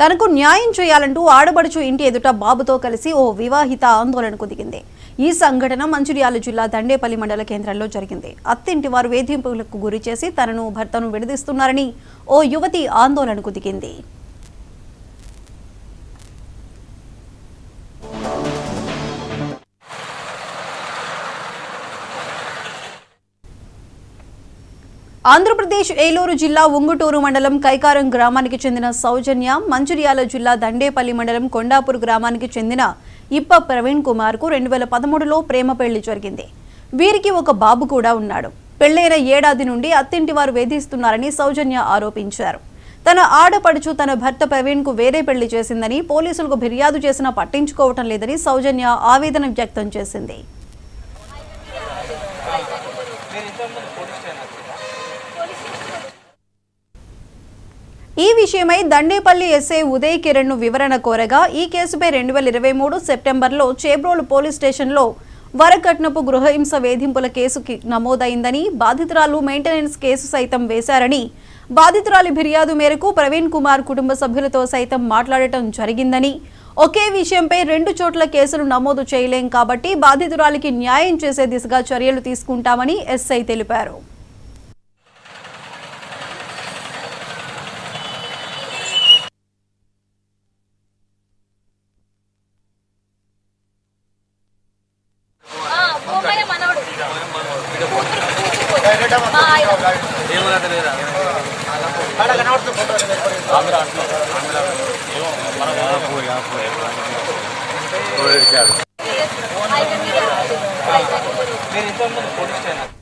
తనకు న్యాయం చేయాలంటూ ఆడబడుచు ఇంటి ఎదుట బాబుతో కలిసి ఓ వివాహిత ఆందోళనకు దిగింది. ఈ సంఘటన మంచిర్యాల జిల్లా దండేపల్లి మండల కేంద్రంలో జరిగింది. అత్తింటి వారు వేధింపులకు గురి చేసి తనను భర్తను విడదీస్తున్నారని ఓ యువతి ఆందోళనకు దిగింది. ఆంధ్రప్రదేశ్ ఏలూరు జిల్లా ఉంగుటూరు మండలం కైకారం గ్రామానికి చెందిన సౌజన్య, మంచిర్యాల జిల్లా దండేపల్లి మండలం కొండాపూర్ గ్రామానికి చెందిన ఇప్ప ప్రవీణ్ కుమార్ కు 2013లో ప్రేమ పెళ్లి జరిగింది. వీరికి ఒక బాబు కూడా ఉన్నాడు. పెళ్లైన ఏడాది నుండి అత్తింటి వారు వేధిస్తున్నారని సౌజన్య ఆరోపించారు. తన ఆడపడుచు తన భర్త ప్రవీణ్ కు వేరే పెళ్లి చేసిందని, పోలీసులకు ఫిర్యాదు చేసినా పట్టించుకోవటం లేదని సౌజన్య ఆవేదన వ్యక్తం చేసింది. ఈ విషయమై దండేపల్లి ఎస్ఐ ఉదయ్ కిరణ్ ను వివరణ కోరగా ఈ కేసుపై 2023 సెప్టెంబర్లో చేబ్రోలు పోలీస్ స్టేషన్లో వరకట్నపు గృహహింస వేధింపుల కేసు నమోదైందని, బాధితురాలు మెయింటెనెన్స్ కేసు సైతం వేశారని, బాధితురాలి ఫిర్యాదు మేరకు ప్రవీణ్ కుమార్ కుటుంబ సభ్యులతో సైతం మాట్లాడటం జరిగిందని, ఒకే విషయంపై 2 చోట్ల కేసులు నమోదు చేయలేం కాబట్టి బాధితురాలికి న్యాయం చేసే దిశగా చర్యలు తీసుకుంటామని ఎస్ఐ తెలిపారు. మీరు ఇంతకుముందు పోలీస్ స్టేషన్